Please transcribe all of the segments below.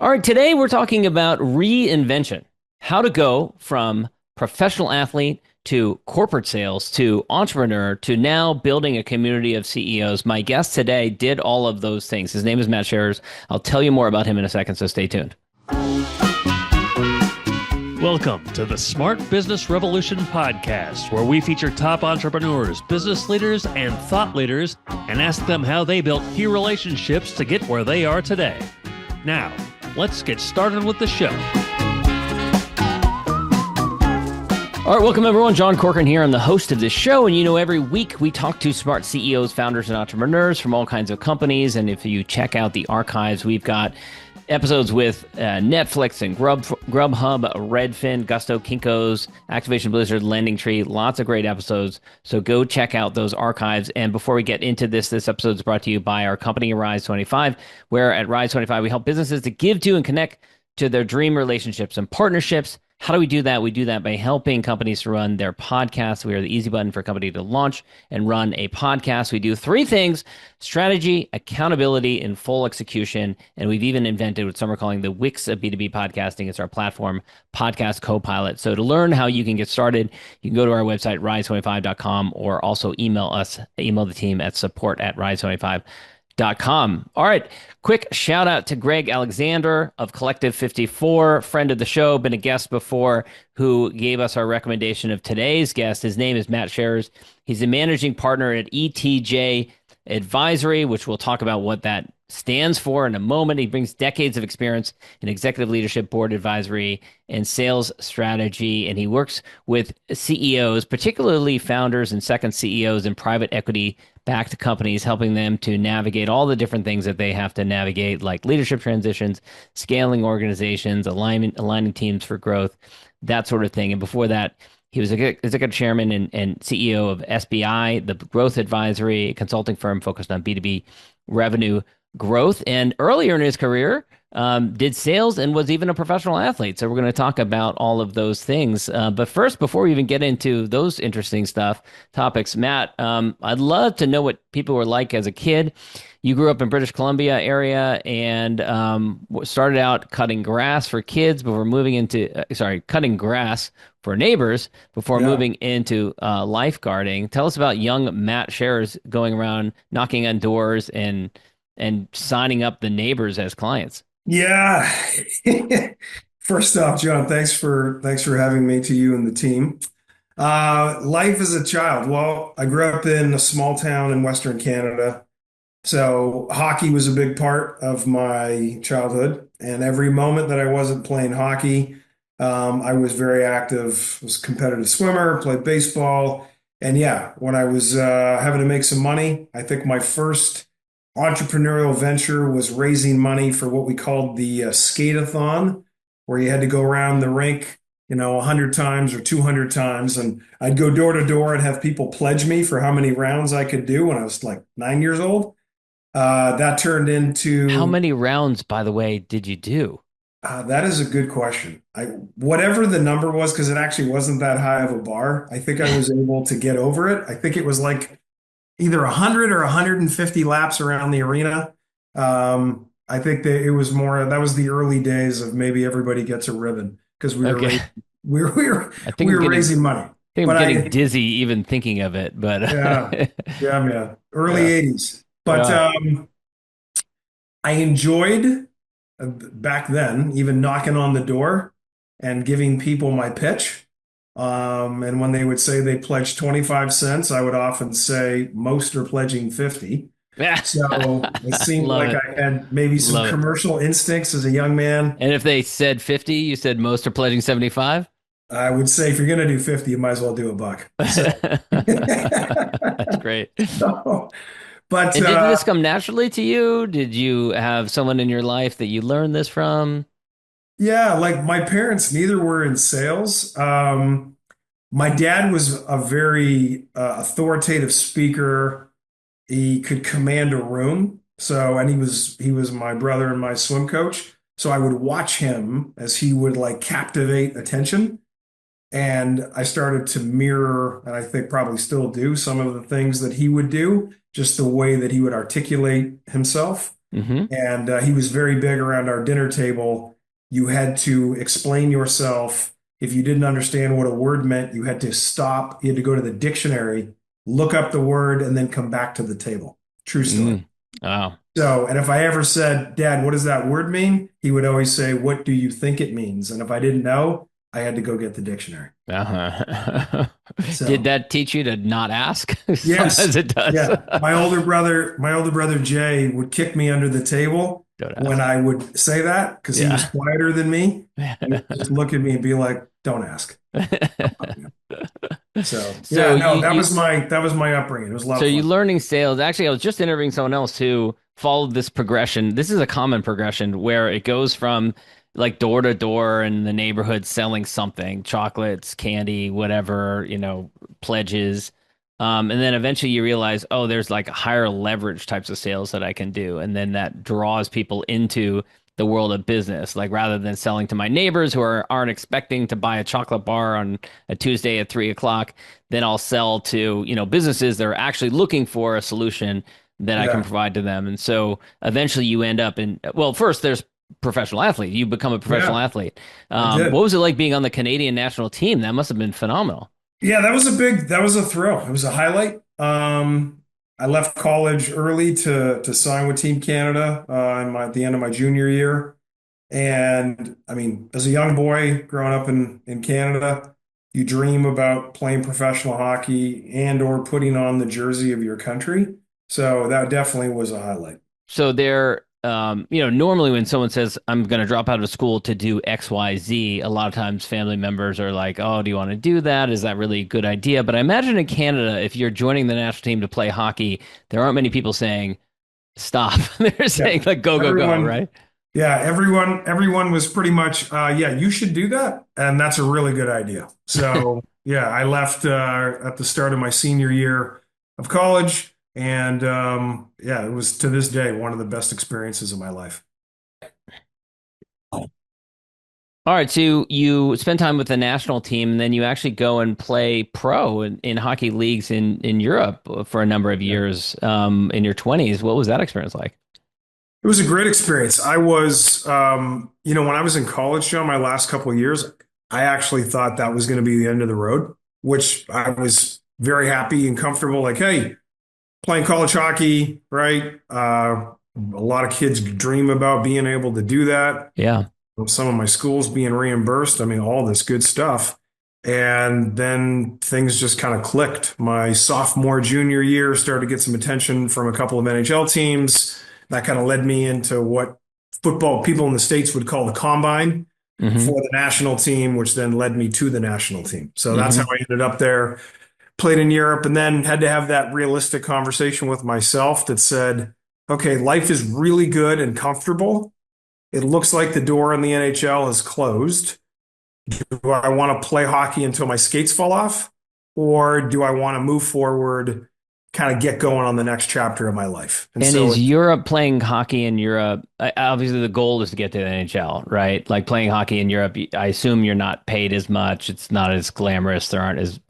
All right, today we're talking about reinvention, how to go from professional athlete to corporate sales to entrepreneur to now building a community of CEOs. My guest today did all of those things. His name is Matt Sharrers. I'll tell you more about him in a second, so stay tuned. Welcome to the Smart Business Revolution podcast, where we feature top entrepreneurs, business leaders, and thought leaders and ask them how they built key relationships to get where they are today. Now, let's get started with the show. All right, welcome everyone. John Corcoran here. I'm the host of this show, and every week we talk to smart CEOs, founders, and entrepreneurs from all kinds of companies. And if you check out the archives, we've got episodes with Netflix and Grubhub, Redfin, Gusto, Kinko's, Activation Blizzard, Lending Tree, lots of great episodes. So go check out those archives. And before we get into this episode is brought to you by our company, Rise 25, where at Rise 25, we help businesses to give to and connect to their dream relationships and partnerships. How do we do that? We do that by helping companies to run their podcasts. We are the easy button for a company to launch and run a podcast. We do three things: strategy, accountability, and full execution. And we've even invented what some are calling the Wix of B2B podcasting. It's our platform, Podcast Copilot. So to learn how you can get started, you can go to our website, rise25.com, or also email the team at support@rise25.com. All right. Quick shout out to Greg Alexander of Collective 54, friend of the show, been a guest before, who gave us our recommendation of today's guest. His name is Matt Sharrers. He's a managing partner at ETJ Advisory, which we'll talk about what that stands for in a moment. He brings decades of experience in executive leadership, board advisory, and sales strategy. And he works with CEOs, particularly founders and second CEOs in private equity backed companies, helping them to navigate all the different things that they have to navigate, like leadership transitions, scaling organizations, aligning teams for growth, that sort of thing. And before that, he was executive chairman and CEO of SBI, the growth advisory consulting firm focused on B2B revenue growth. And earlier in his career, did sales and was even a professional athlete. So we're going to talk about all of those things. But first, before we even get into those interesting topics, Matt, I'd love to know what people were like as a kid. You grew up in British Columbia area and started out cutting grass for kids before moving into, cutting grass for neighbors before moving into lifeguarding. Tell us about young Matt Sharrers going around knocking on doors and signing up the neighbors as clients. Yeah. First off, John, thanks for having me, to you and the team. Life as a child. Well, I grew up in a small town in Western Canada. So hockey was a big part of my childhood. And every moment that I wasn't playing hockey, I was very active, was a competitive swimmer, played baseball. And yeah, when I was having to make some money, I think my first entrepreneurial venture was raising money for what we called the skate-a-thon, where you had to go around the rink, 100 times or 200 times. And I'd go door to door and have people pledge me for how many rounds I could do when I was like 9 years old. That turned into... How many rounds, by the way, did you do? That is a good question. Whatever the number was, because it actually wasn't that high of a bar, I think I was able to get over it. I think it was like either 100 or 150 laps around the arena. I think that it was more, that was the early days of maybe everybody gets a ribbon because we were raising money. I think I'm getting dizzy even thinking of it, but yeah, man. Early 80s. But I enjoyed back then even knocking on the door and giving people my pitch. And when they would say they pledged 25 cents, I would often say most are pledging 50. So it seemed like I had maybe some commercial instincts as a young man. And if they said 50, you said most are pledging 75? I would say if you're going to do 50, you might as well do a buck. So. That's great. But and did this come naturally to you? Did you have someone in your life that you learned this from? Yeah, like my parents, neither were in sales. My dad was a very authoritative speaker. He could command a room. So, and he was my brother and my swim coach. So I would watch him as he would like captivate attention. And I started to mirror, and I think probably still do, some of the things that he would do, just the way that he would articulate himself. Hmm. And he was very big around our dinner table. You had to explain yourself. If you didn't understand what a word meant, you had to stop. You had to go to the dictionary, look up the word, and then come back to the table. True story. Mm. Wow. So, and if I ever said, Dad, what does that word mean? He would always say, what do you think it means? And if I didn't know, I had to go get the dictionary. Uh-huh. Did So, that teach you to not ask? Sometimes yes. it does. Yeah. My older brother Jay would kick me under the table Don't when ask. I would say that because he was Yeah. quieter than me. He would just look at me and be like, don't ask. So, So yeah, no, you, that you was my upbringing. It was a lot so of you fun. learning sales. Actually, I was just interviewing someone else who followed this progression. This is a common progression where it goes from like door to door in the neighborhood selling something, chocolates, candy, whatever, pledges. And then eventually you realize, oh, there's like higher leverage types of sales that I can do. And then that draws people into the world of business. Like rather than selling to my neighbors who aren't expecting to buy a chocolate bar on a Tuesday at 3 o'clock, then I'll sell to, businesses that are actually looking for a solution that I can Yeah. provide to them. And so eventually you end up in, well, first there's professional athlete. You become a professional Yeah, athlete. I What did. was it like being on the Canadian national team? That must have been phenomenal. Yeah, that was a thrill. It was a highlight. I left college early to sign with Team Canada at the end of my junior year. And I mean, as a young boy growing up in Canada, you dream about playing professional hockey and or putting on the jersey of your country. So that definitely was a highlight. So there, normally when someone says, I'm going to drop out of school to do X, Y, Z, a lot of times family members are like, oh, do you want to do that? Is that really a good idea? But I imagine in Canada, if you're joining the national team to play hockey, there aren't many people saying, stop. They're Yeah. saying, like, go, go, go, Everyone, right? yeah, everyone was pretty much, yeah, you should do that. And that's a really good idea. So, yeah, I left at the start of my senior year of college. And yeah, it was to this day one of the best experiences of my life. All right, so you spend time with the national team, and then you actually go and play pro in hockey leagues in Europe for a number of Yeah. years in your 20s. What was that experience like? It was a great experience. I was, when I was in college, Joe, my last couple of years, I actually thought that was going to be the end of the road, which I was very happy and comfortable. Like, hey, playing college hockey, right? A lot of kids dream about being able to do that. Yeah. Some of my schools being reimbursed. I mean, all this good stuff. And then things just kind of clicked. My sophomore, junior year started to get some attention from a couple of NHL teams. That kind of led me into what football people in the States would call the combine Hmm. for the national team, which then led me to the national team. So that's how Hmm. I ended up there, played in Europe, and then had to have that realistic conversation with myself that said, okay, life is really good and comfortable. It looks like the door in the NHL is closed. Do I want to play hockey until my skates fall off? Or do I want to move forward, kind of get going on the next chapter of my life? And And so, is Europe playing hockey in Europe? Obviously, the goal is to get to the NHL, right? Like playing hockey in Europe, I assume you're not paid as much. It's not as glamorous. There aren't as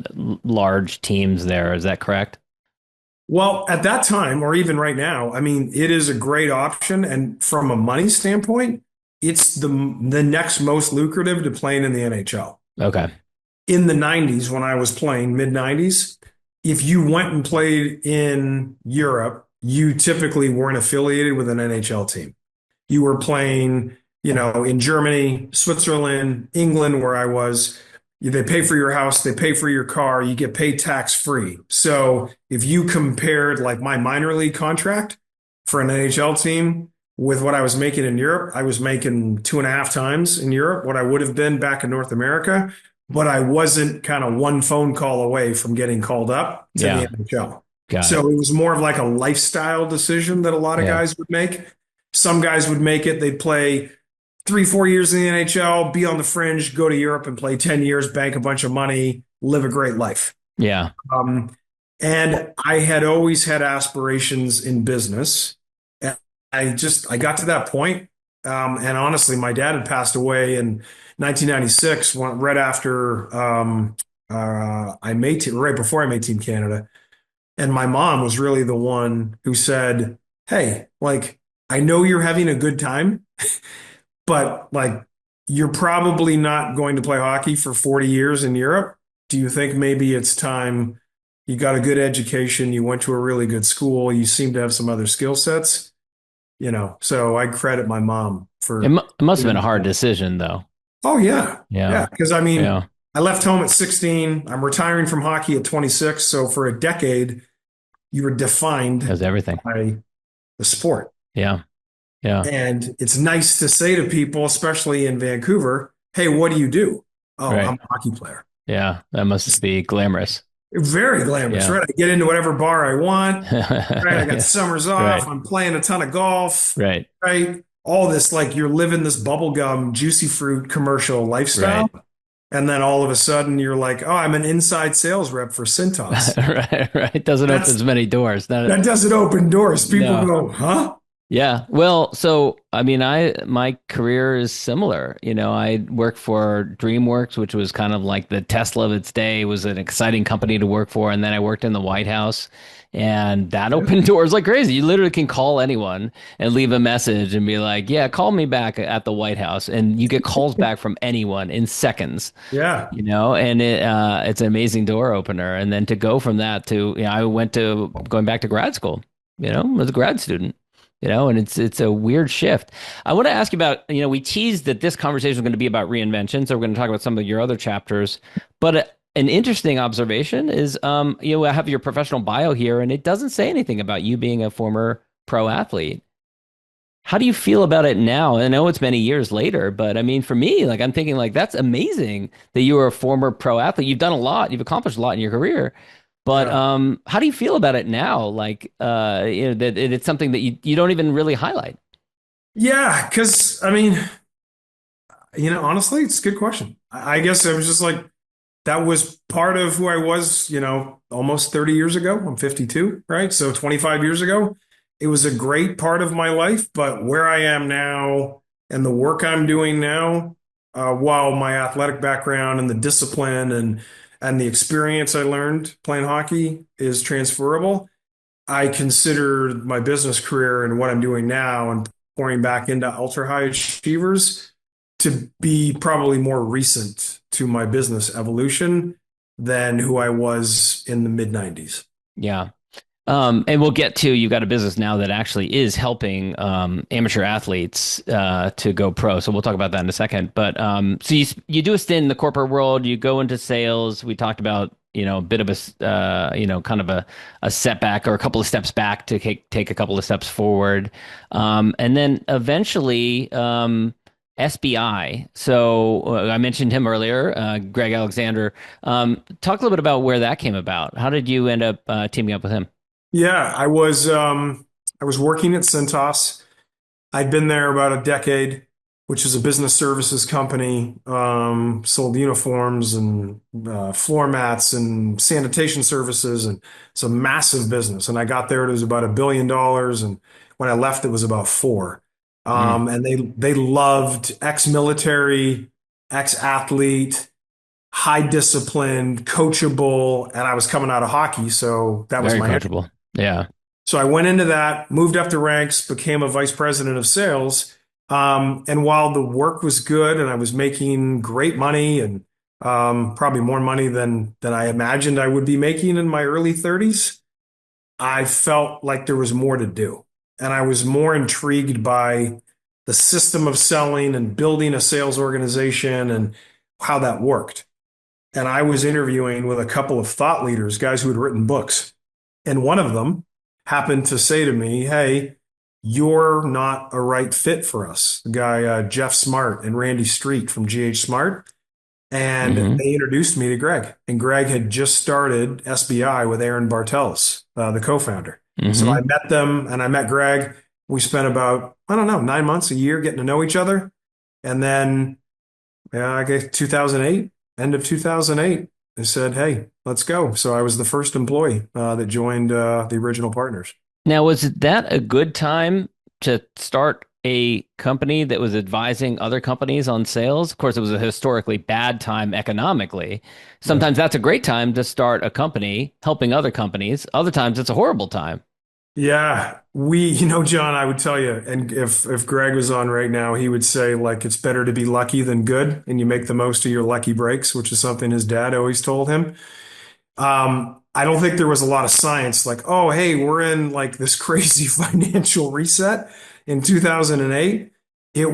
large teams there. Is that correct? well, at that time, or even right now, I mean, it is a great option. And from a money standpoint, it's the next most lucrative to playing in the NHL. Okay. In the 90s, when I was playing, mid 90s, if you went and played in Europe, you typically weren't affiliated with an NHL team. You were playing, in Germany, Switzerland, England, where I was. They pay for your house, they pay for your car, you get paid tax free. So if you compared like my minor league contract for an NHL team with what I was making in Europe, I was making two and a half times in Europe what I would have been back in North America, but I wasn't kind of one phone call away from getting called up to the Yeah. NHL. Got So it. it was more of like a lifestyle decision that a lot of Yeah. guys would make. Some guys would make it, they'd play 3, 4 years in the NHL, be on the fringe, go to Europe and play 10 years, bank a bunch of money, live a great life. Yeah. Um, and I had always had aspirations in business. And I got to that point. And honestly, my dad had passed away in 1996, right after right before I made Team Canada. And my mom was really the one who said, hey, like, I know you're having a good time, but like you're probably not going to play hockey for 40 years in Europe. Do you think maybe it's time you got a good education, you went to a really good school, you seem to have some other skill sets, so I credit my mom for It must have been a hard decision, though. Oh yeah. Yeah. Yeah, because I mean, Yeah. I left home at 16. I'm retiring from hockey at 26, so for a decade you were That defined was everything. by the sport. Yeah. Yeah. And it's nice to say to people, especially in Vancouver, hey, what do you do? Oh, I'm Right. a hockey player. Yeah. That must It's be glamorous. very glamorous, Yeah. right? I get into whatever bar I want, right? I got Yeah. summers off. Right. I'm playing a ton of golf, Right. right? All this, like you're living this bubblegum, juicy fruit commercial lifestyle. Right. And then all of a sudden you're like, oh, I'm an inside sales rep for Cintas. Right. Right. Doesn't open as That's many doors. that doesn't open doors. People No. go, huh? Yeah. Well, so I mean, my career is similar. I worked for DreamWorks, which was kind of like the Tesla of its day. It was an exciting company to work for, and then I worked in the White House, and that Yeah. opened doors like crazy. You literally can call anyone and leave a message and be like, "Yeah, call me back at the White House," and you get calls back from anyone in seconds. Yeah. And it's an amazing door opener. And then to go from that to, I went to going back to grad school, as a grad student, and it's a weird shift. I want to ask you about, we teased that this conversation was going to be about reinvention. So we're going to talk about some of your other chapters, but an interesting observation is, I have your professional bio here and it doesn't say anything about you being a former pro athlete. How do you feel about it now? I know it's many years later, but I mean, for me, like I'm thinking like that's amazing that you were a former pro athlete. You've done a lot, you've accomplished a lot in your career. But Yeah. how do you feel about it now? Like that it's something that you don't even really highlight. Yeah. Because, I mean, honestly, it's a good question. I guess I was just like, that was part of who I was, almost 30 years ago. I'm 52, right? So 25 years ago, it was a great part of my life. But where I am now and the work I'm doing now, while my athletic background and the discipline and the experience I learned playing hockey is transferable, I consider my business career and what I'm doing now and pouring back into ultra high achievers to be probably more recent to my business evolution than who I was in the mid 90s. Yeah. And we'll get to, you've got a business now that actually is helping amateur athletes to go pro. So we'll talk about that in a second. But so you do a stint in the corporate world, you go into sales. We talked about, a bit of kind of a setback or a couple of steps back to take a couple of steps forward. And then eventually SBI. So I mentioned him earlier, Greg Alexander. Talk a little bit about where that came about. How did you end up teaming up with him? Yeah, I was working at Cintas. I'd been there about a decade, which is a business services company, sold uniforms and floor mats and sanitation services, and it's a massive business. And I got there, it was about $1 billion, and when I left, it was about four. Mm, And they loved ex-military, ex-athlete, high disciplined, coachable, and I was coming out of hockey, so that was very my coachable. Yeah. so I went into that, moved up the ranks, became a vice president of sales. And while the work was good and I was making great money and probably more money than I imagined I would be making in my early 30s, I felt like there was more to do. And I was more intrigued by the system of selling and building a sales organization and how that worked. And I was interviewing with a couple of thought leaders, guys who had written books. And one of them happened to say to me, hey, you're not a right fit for us. The guy, Jeff Smart and Randy Street from GH Smart. And Hmm. they introduced me to Greg. And Greg had just started SBI with Aaron Bartels, the co-founder. So I Hmm. met them and I met Greg. We spent about, I don't know, 9 months, a year getting to know each other. And then, yeah, I guess 2008, end of 2008, they said, hey, let's go. So I was the first employee that joined the original partners. Now, was that a good time to start a company that was advising other companies on sales? Of course, it was a historically bad time economically. Yeah. Sometimes that's a great time to start a company helping other companies. Other times it's a horrible time. Yeah, John, I would tell you, and if Greg was on right now, he would say like it's better to be lucky than good, and you make the most of your lucky breaks, which is something his dad always told him. I don't think there was a lot of science like, oh, hey, we're in like this crazy financial reset in 2008. We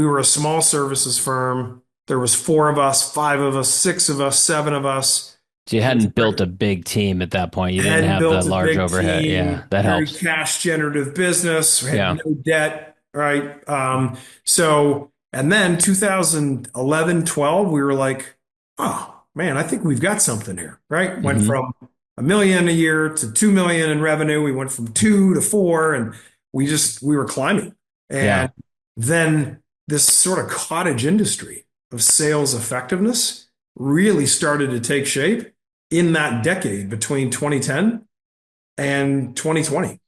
were a small services firm. There was four of us, five of us, six of us, seven of us. So you It was hadn't built a big team at that point. You didn't hadn't have the built a large big overhead. Yeah, team, that very helps. cash generative business, we had Yeah. no debt, right? And then 2011, 12, we were like, oh man, I think we've got something here, right? Went Hmm. from 1 million a year to 2 million in revenue. We went from two to four, and we were climbing. Yeah. And then this sort of cottage industry of sales effectiveness really started to take shape in that decade between 2010 and 2020.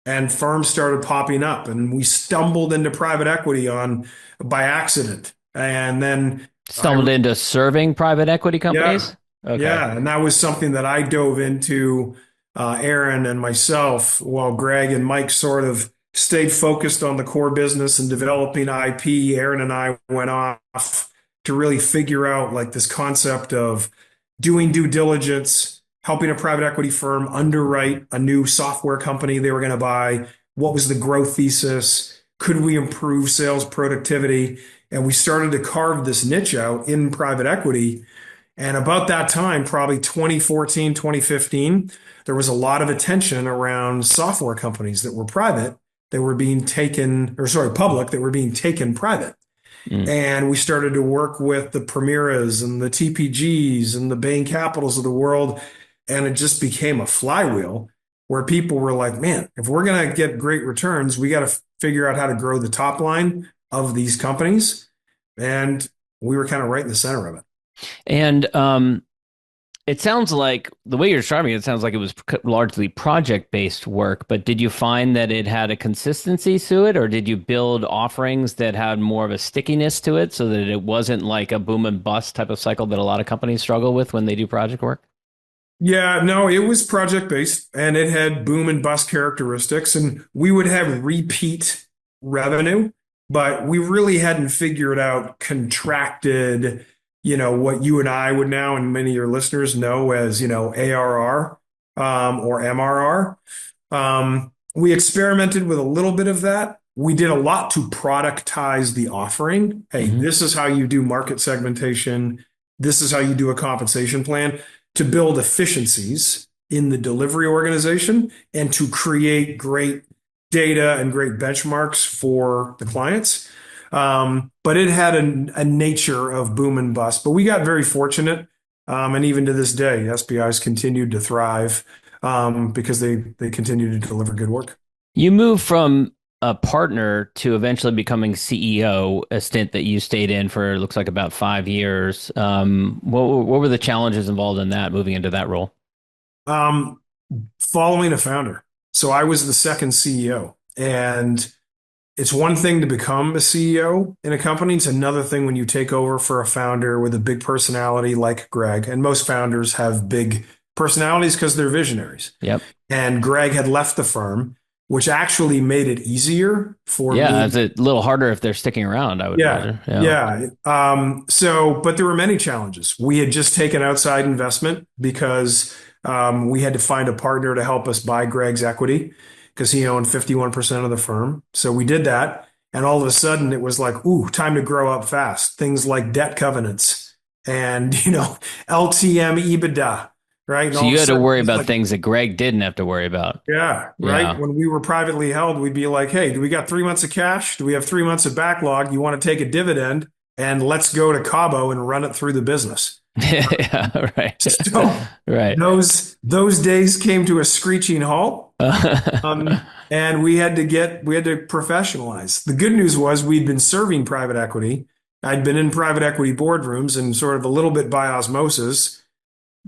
And firms started popping up, and we stumbled into private equity on by accident. And then I Stumbled into serving private equity yeah, companies. Okay. yeah, and that was something that I dove into, Aaron and myself, while Greg and Mike sort of stayed focused on the core business and developing IP. Aaron and I went off to really figure out like this concept of doing due diligence, helping a private equity firm underwrite a new software company they were going to buy. What was the growth thesis? Could we improve sales productivity? And we started to carve this niche out in private equity. And about that time, probably 2014, 2015, there was a lot of attention around software companies that were private that were being taken, or sorry, public that were being taken private. Mm. And we started to work with the Premieras and the TPGs and the Bain Capitals of the world. And it just became a flywheel where people were like, man, if we're going to get great returns, we got to figure out how to grow the top line of these companies. And we were kind of right in the center of it. And it sounds like the way you're describing it, it sounds like it was largely project-based work, but did you find that it had a consistency to it, or did you build offerings that had more of a stickiness to it so that it wasn't like a boom and bust type of cycle that a lot of companies struggle with when they do project work? Yeah, no, it was project based and it had boom and bust characteristics, and we would have repeat revenue, but we really hadn't figured out contracted, what you and I would now and many of your listeners know as, ARR, or MRR. We experimented with a little bit of that. We did a lot to productize the offering. Hey, Hmm. this is how you do market segmentation. This is how you do a compensation plan to build efficiencies in the delivery organization and to create great data and great benchmarks for the clients. But it had a nature of boom and bust. But we got very fortunate. And even to this day, SBI's continued to thrive because they continue to deliver good work. You moved from a partner to eventually becoming CEO, a stint that you stayed in for looks like about 5 years. What were the challenges involved in that, moving into that role? Um, Following a founder. So I was the second CEO, and it's one thing to become a CEO in a company. It's another thing when you take over for a founder with a big personality like Greg. And most founders have big personalities because they're visionaries. Yep. And Greg had left the firm, which actually made it easier for Yeah, me. it's a little harder if they're sticking around, I would Yeah, imagine. Yeah. yeah. But there were many challenges. We had just taken outside investment because we had to find a partner to help us buy Greg's equity because he owned 51% of the firm. So we did that. And all of a sudden it was like, ooh, time to grow up fast. Things like debt covenants and, LTM EBITDA, right? And So all of you a had to sudden worry it's about like, things that Greg didn't have to worry about. yeah, right. Yeah. When we were privately held, we'd be like, hey, do we got 3 months of cash? Do we have 3 months of backlog? You want to take a dividend? And let's go to Cabo and run it through the business. Yeah, right. So Right. those days came to a screeching halt. And we had to professionalize. The good news was we'd been serving private equity. I'd been in private equity boardrooms and sort of a little bit by osmosis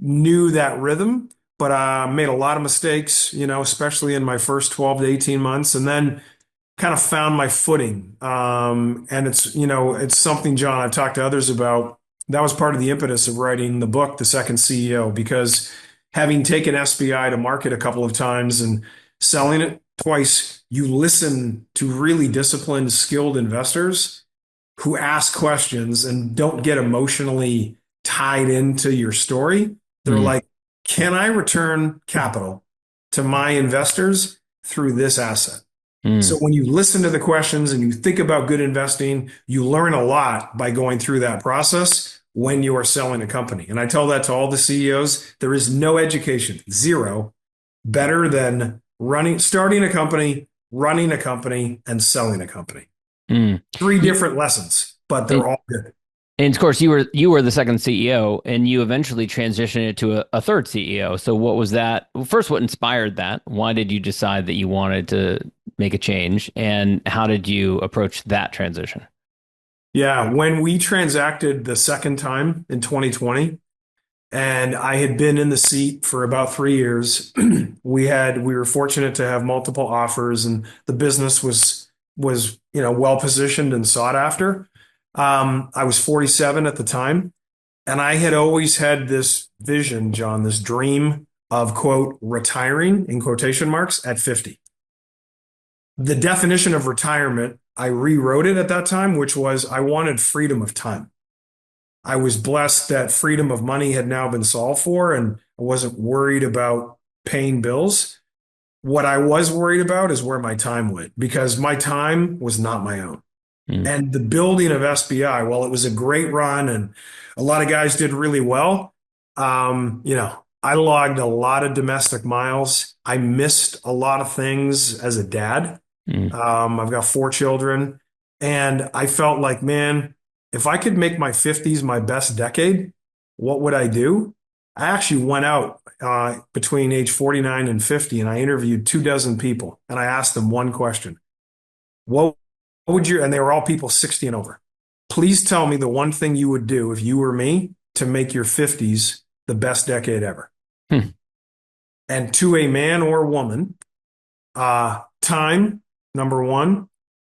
knew that rhythm, but made a lot of mistakes, especially in my first 12 to 18 months, and then kind of found my footing. And it's something, John, I've talked to others about. That was part of the impetus of writing the book, The Second CEO, because having taken SBI to market a couple of times and selling it. Twice, you listen to really disciplined, skilled investors who ask questions and don't get emotionally tied into your story. They're Mm, like, can I return capital to my investors through this asset? So mm. when you listen to the questions and you think about good investing, you learn a lot by going through that process when you are selling a company. And I tell that to all the CEOs. There is no education, zero, better than starting a company, running a company, and selling a company. Mm. Three Y- different lessons, but they're And, all good. and of course, you were the second CEO, and you eventually transitioned it to a third CEO. So what was that? Well, first, what inspired that? Why did you decide that you wanted to make a change, and how did you approach that transition? Yeah, when we transacted the second time in 2020, and I had been in the seat for about 3 years, we were fortunate to have multiple offers, and the business was well positioned and sought after. I was 47 at the time, and I had always had this vision, John, this dream of quote retiring in quotation marks at 50. The definition of retirement, I rewrote it at that time, which was I wanted freedom of time. I was blessed that freedom of money had now been solved for, and I wasn't worried about paying bills. What I was worried about is where my time went because my time was not my own. Mm, And the building of SBI, while it was a great run and a lot of guys did really well, I logged a lot of domestic miles. I missed a lot of things as a dad. mm, I've got 4 children, and I felt like, man, if I could make my 50s my best decade, what would I do? I actually went out between age 49 and 50, and I interviewed 24 people, and I asked them one question. What would you, and they were all people 60 and over. Please tell me the one thing you would do if you were me to make your 50s the best decade ever. hmm, And to a man or woman, time, number one,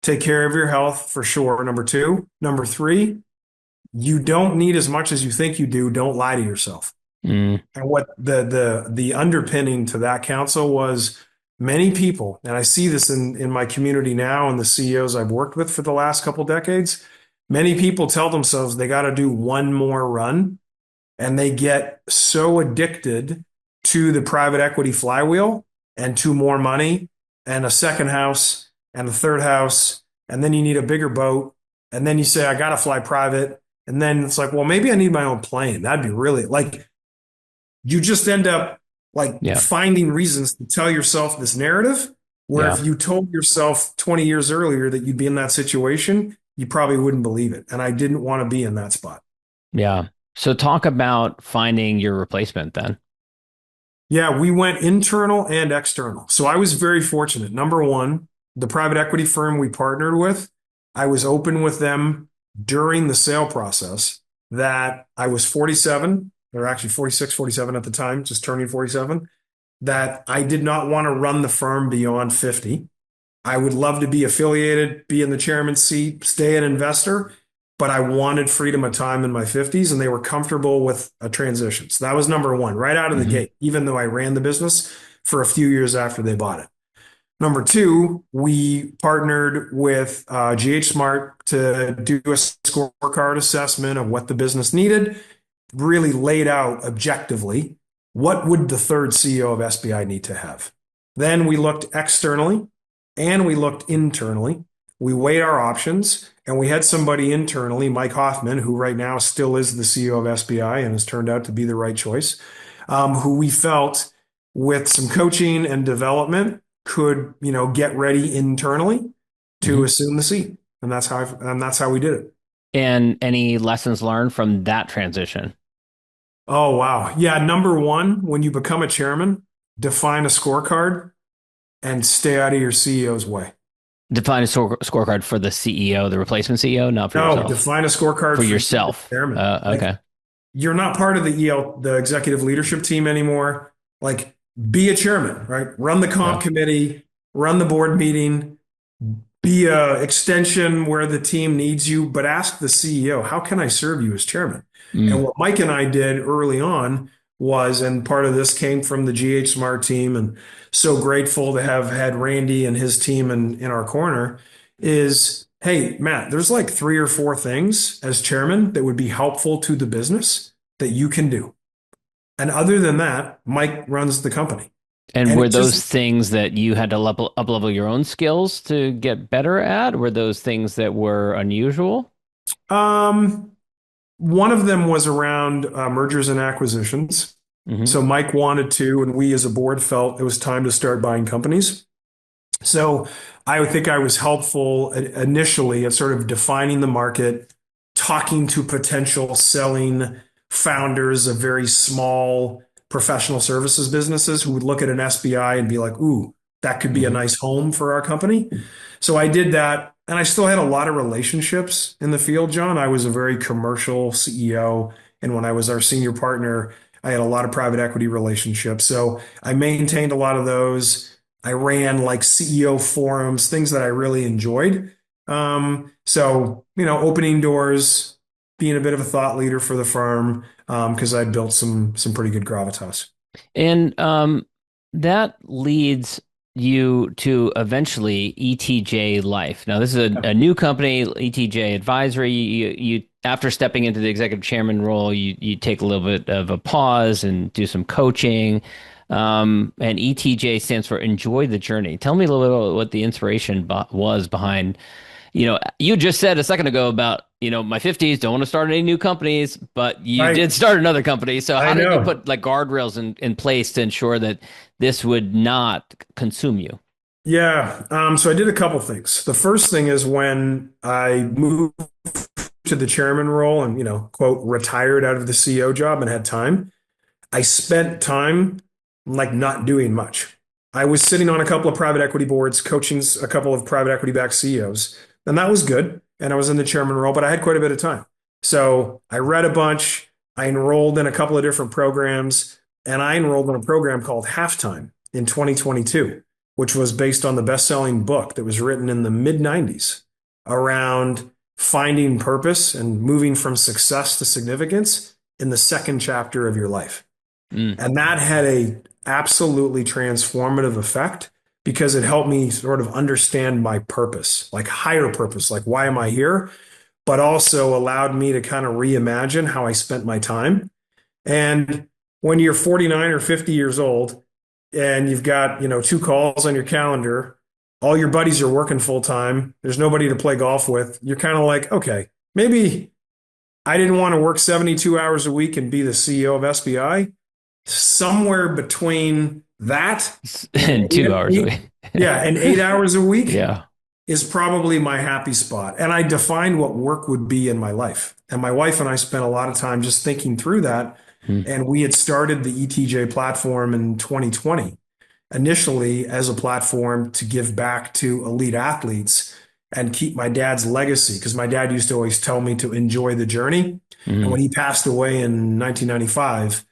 take care of your health for sure. Number two, number three, you don't need as much as you think you do. Don't lie to yourself. mm, And what the underpinning to that counsel was many people, and I see this in my community now and the CEOs I've worked with for the last couple decades, many people tell themselves they got to do one more run and they get so addicted to the private equity flywheel and to more money and a second house and a third house. And then you need a bigger boat. And then you say, I got to fly private. And then it's like, well, maybe I need my own plane. That'd be really like, you just end up like yeah, finding reasons to tell yourself this narrative. Where yeah, if you told yourself 20 years earlier that you'd be in that situation, you probably wouldn't believe it. And I didn't want to be in that spot. yeah. So talk about finding your replacement then. Yeah, we went internal and external. So I was very fortunate. Number one, the private equity firm we partnered with, I was open with them during the sale process that I was 47, or actually 46, 47 at the time, just turning 47, that I did not want to run the firm beyond 50. I would love to be affiliated, be in the chairman's seat, stay an investor, but I wanted freedom of time in my 50s and they were comfortable with a transition. So that was number one, right out of the Hmm. gate, even though I ran the business for a few years after they bought it. Number two, we partnered with GH Smart to do a scorecard assessment of what the business needed, really laid out objectively what would the third CEO of SBI need to have. Then we looked externally and we looked internally. We weighed our options and we had somebody internally, Mike Hoffman, who right now still is the CEO of SBI and has turned out to be the right choice, who we felt with some coaching and development could, get ready internally to Hmm. assume the seat. And that's how we did it. And any lessons learned from that transition? Oh, wow. Yeah. Number one, when you become a chairman, define a scorecard and stay out of your CEO's way. Define a scorecard for the CEO, the replacement CEO, not for No, yourself. define a scorecard For for you, the yourself. chairman. Like Okay. you're not part of the executive leadership team anymore. Like be a chairman, right? Run the Yeah. comp committee, run the board meeting, be a extension where the team needs you, but ask the CEO, how can I serve you as chairman? And Mm, what Mike and I did early on was, and part of this came from the GH Smart team, and so grateful to have had Randy and his team in our corner, is, hey, Matt, there's like three or four things as chairman that would be helpful to the business that you can do. And other than that, Mike runs the company. And And were it those just, things that you had to up level your own skills to get better at? Were those things that were unusual? um, one of them was around mergers and acquisitions. Hmm. So Mike wanted to, and we as a board felt it was time to start buying companies. So I would think I was helpful initially at sort of defining the market, talking to potential selling founders of very small professional services businesses who would look at an SBI and be like, ooh, that could be a Hmm. nice home for our company. So I did that. And I still had a lot of relationships in the field, John. I was a very commercial CEO. And when I was our senior partner, I had a lot of private equity relationships. So I maintained a lot of those. I ran like CEO forums, things that I really enjoyed. Opening doors, being a bit of a thought leader for the firm, because I'd built some pretty good gravitas. And that leads you to eventually ETJ Life. Now, this is a new company, ETJ Advisory. You after stepping into the executive chairman role, you take a little bit of a pause and do some coaching. And ETJ stands for Enjoy the Journey. Tell me a little bit about what the inspiration was behind, you just said a second ago about, my 50s, don't want to start any new companies, but you did Right. start another company. So I how did you know. put like guardrails in place to ensure that this would not consume you? Yeah. So I did a couple things. The first thing is when I moved to the chairman role and, quote, retired out of the CEO job and had time, I spent time like not doing much. I was sitting on a couple of private equity boards, coaching a couple of private equity backed CEOs, and that was good. And I was in the chairman role, but I had quite a bit of time. So I read a bunch. I enrolled in a couple of different programs, and I enrolled in a program called Halftime in 2022, which was based on the best-selling book that was written in the mid 90s around finding purpose and moving from success to significance in the second chapter of your life. Mm. And that had a absolutely transformative effect because it helped me sort of understand my purpose, like higher purpose, like why am I here? But also allowed me to kind of reimagine how I spent my time. And when you're 49 or 50 years old and you've got, two calls on your calendar, all your buddies are working full time, there's nobody to play golf with, you're kind of like, okay, maybe I didn't want to work 72 hours a week and be the CEO of SBI. Somewhere between that and And 2 hours a week. yeah, and 8 hours a week Yeah. is probably my happy spot. And I defined what work would be in my life. And my wife and I spent a lot of time just thinking through that. Mm. And we had started the ETJ platform in 2020, initially as a platform to give back to elite athletes and keep my dad's legacy. Because my dad used to always tell me to enjoy the journey. And when Mm. he passed away in 1995,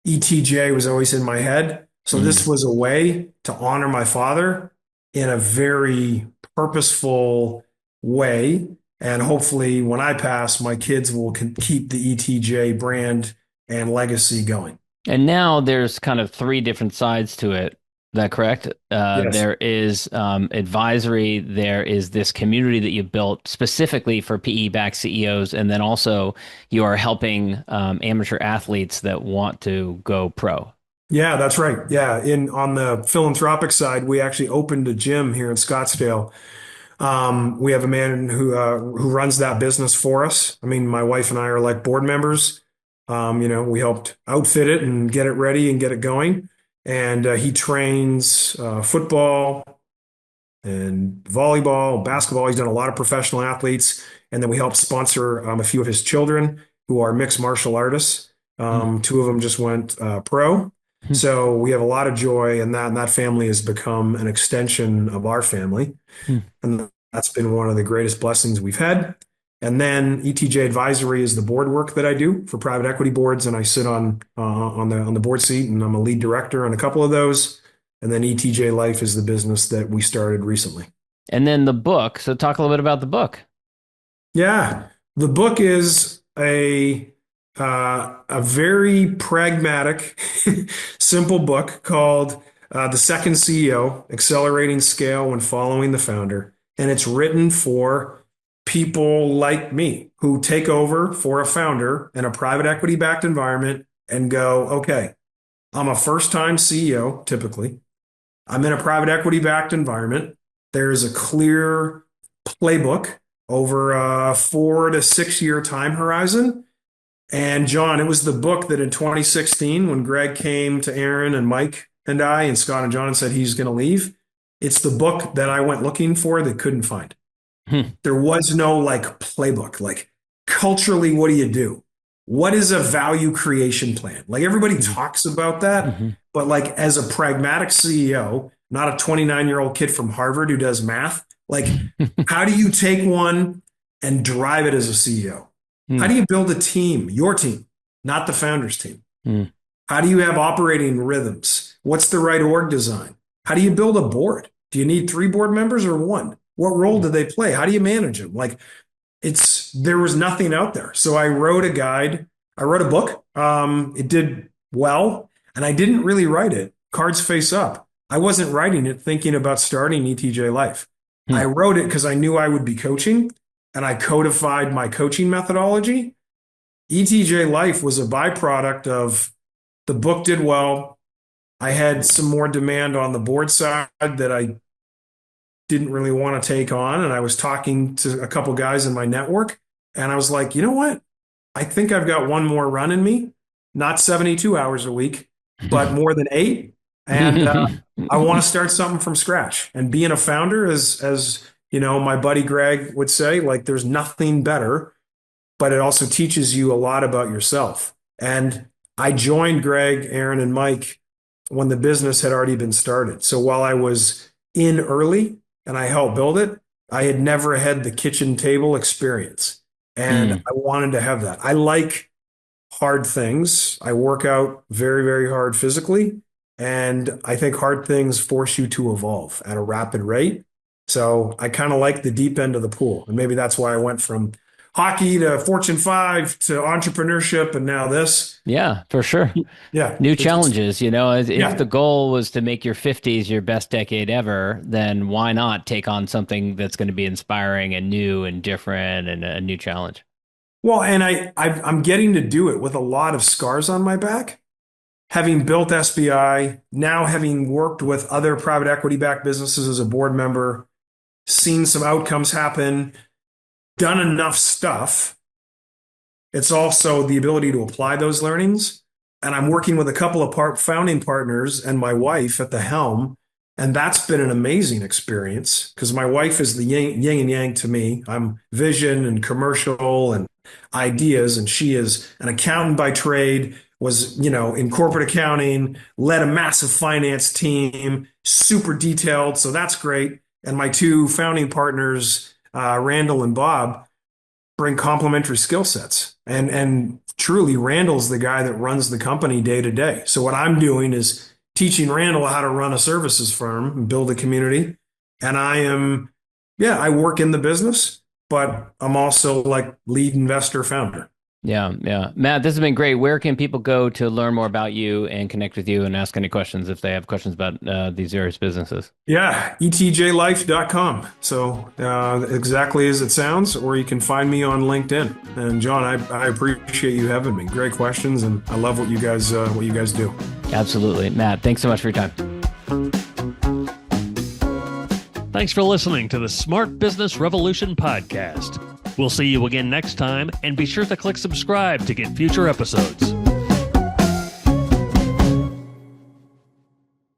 ETJ was always in my head. So this Mm. was a way to honor my father in a very purposeful way. And hopefully, when I pass, my kids will keep the ETJ brand and legacy going. And now there's kind of three different sides to it. Is that correct? Yes. There is advisory. There is this community that you built specifically for PE-backed CEOs, and then also you are helping amateur athletes that want to go pro. Yeah, that's right. Yeah. On the philanthropic side, we actually opened a gym here in Scottsdale. We have a man who runs that business for us. I mean, my wife and I are like board members. We helped outfit it and get it ready and get it going. And he trains football and volleyball, basketball. He's done a lot of professional athletes. And then we helped sponsor a few of his children who are mixed martial artists. Two of them just went pro. So we have a lot of joy in that, and that family has become an extension of our family. And that's been one of the greatest blessings we've had. And then ETJ Advisory is the board work that I do for private equity boards, and I sit on the board seat, and I'm a lead director on a couple of those. And then ETJ Life is the business that we started recently. And then the book. So talk a little bit about the book. Yeah, the book is a very pragmatic, simple book called The Second CEO, Accelerating Scale When Following the Founder. And it's written for people like me who take over for a founder in a private equity backed environment and go, okay, I'm a first time CEO, typically. I'm in a private equity backed environment. There's a clear playbook over a 4 to 6 year time horizon. And John, it was the book that in 2016, when Greg came to Aaron and Mike and I and Scott and John and said he's going to leave, it's the book that I went looking for that couldn't find. There was no like playbook, like culturally, what do you do? What is a value creation plan? Like everybody talks about that, but like as a pragmatic CEO, not a 29-year-old kid from Harvard who does math, like how do you take one and drive it as a CEO? How do you build a team, your team, not the founder's team? How do you have operating rhythms? What's the right org design? How do you build a board? Do you need 3 board members or 1? What role do they play? How do you manage them? Like there was nothing out there. So I wrote a guide. I wrote a book. It did well, and I didn't really write it cards face up. I wasn't writing it thinking about starting ETJ Life. I wrote it because I knew I would be coaching, and I codified my coaching methodology. ETJ Life was a byproduct of the book did well. I had some more demand on the board side that I didn't really want to take on. And I was talking to a couple guys in my network, and I was like, you know what? I think I've got one more run in me, not 72 hours a week, but more than 8. And I want to start something from scratch. And being a founder, as you know, my buddy Greg would say, like, there's nothing better, but it also teaches you a lot about yourself. And I joined Greg, Aaron, and Mike when the business had already been started. So while I was in early and I helped build it, I had never had the kitchen table experience. And I wanted to have that. I like hard things. I work out very, very hard physically. And I think hard things force you to evolve at a rapid rate. So I kind of like the deep end of the pool. And maybe that's why I went from hockey to Fortune 5 to entrepreneurship and now this. Yeah, for sure. Yeah. New challenges, you know, if the goal was to make your 50s your best decade ever, then why not take on something that's going to be inspiring and new and different and a new challenge? Well, and I'm getting to do it with a lot of scars on my back. Having built SBI, now having worked with other private equity-backed businesses as a board member, seen some outcomes happen, done enough stuff. It's also the ability to apply those learnings. And I'm working with a couple of founding partners and my wife at the helm. And that's been an amazing experience because my wife is the yin and yang to me. I'm vision and commercial and ideas. And she is an accountant by trade, was, you know, in corporate accounting, led a massive finance team, super detailed. So that's great. And my 2 founding partners, Randall and Bob, bring complementary skill sets. And truly, Randall's the guy that runs the company day to day. So what I'm doing is teaching Randall how to run a services firm and build a community. And I work in the business, but I'm also like lead investor founder. Yeah, yeah. Matt, this has been great. Where can people go to learn more about you and connect with you and ask any questions if they have questions about these various businesses? Yeah, etjlife.com. So exactly as it sounds, or you can find me on LinkedIn. And John, I appreciate you having me. Great questions, and I love what you guys do. Absolutely. Matt, thanks so much for your time. Thanks for listening to the Smart Business Revolution podcast. We'll see you again next time, and be sure to click subscribe to get future episodes.